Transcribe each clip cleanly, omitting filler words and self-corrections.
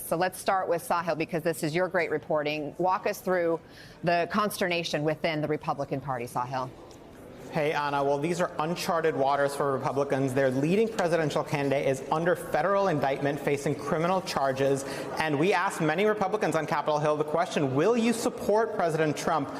So let's start with Sahil, because this is your great reporting. Walk us through the consternation within the Republican Party, Sahil. Hey, Anna. Well, these are uncharted waters for Republicans. Their leading presidential candidate is under federal indictment, facing criminal charges. And we asked many Republicans on Capitol Hill the question, will you support President Trump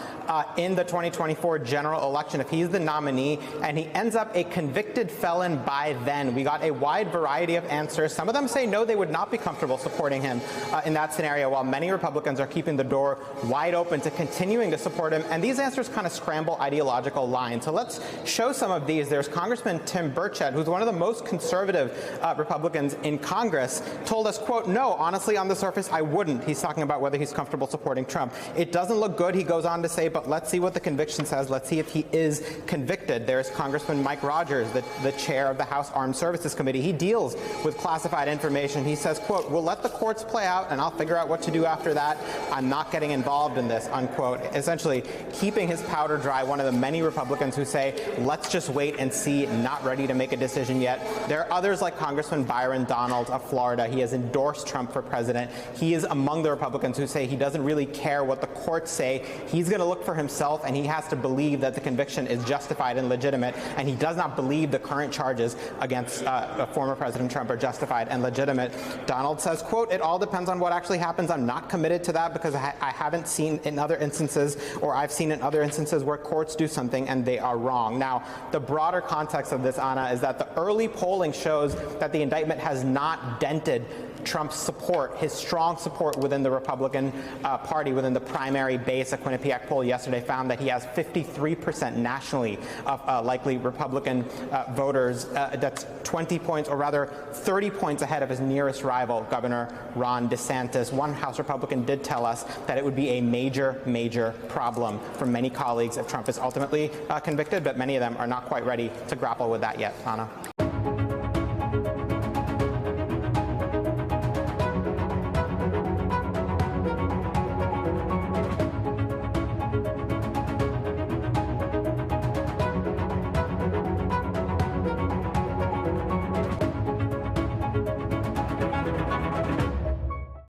in the 2024 general election if he's the nominee and he ends up a convicted felon by then? We got a wide variety of answers. Some of them say no, they would not be comfortable supporting him in that scenario, while many Republicans are keeping the door wide open to continuing to support him. And these answers kind of scramble ideological lines. So let's show some of these. There's Congressman Tim Burchett, who's one of the most conservative Republicans in Congress, told us, quote, no, honestly, on the surface, I wouldn't. He's talking about whether he's comfortable supporting Trump. It doesn't look good, he goes on to say, but let's see what the conviction says. Let's see if he is convicted. There's Congressman Mike Rogers, the chair of the House Armed Services Committee. He deals with classified information. He says, quote, we'll let the courts play out and I'll figure out what to do after that. I'm not getting involved in this, unquote. Essentially keeping his powder dry, one of the many Republicans who say, let's just wait and see, not ready to make a decision yet. There are others like Congressman Byron Donalds of Florida. He has endorsed Trump for president. He is among the Republicans who say he doesn't really care what the courts say. He's going to look for himself, and he has to believe that the conviction is justified and legitimate, and he does not believe the current charges against former President Trump are justified and legitimate. Donald says, quote, it all depends on what actually happens. I'm not committed to that because I haven't seen in other instances, or I've seen in other instances where courts do something and they are wrong. Now, the broader context of this, Anna, is that the early polling shows that the indictment has not dented Trump's support, his strong support within the Republican Party, within the primary base. A Quinnipiac poll yesterday found that he has 53% nationally of likely Republican voters. That's 20 points, or rather 30 points ahead of his nearest rival, Governor Ron DeSantis. One House Republican did tell us that it would be a major, major problem for many colleagues if Trump is ultimately convicted, but many of them are not quite ready to grapple with that yet, Anna.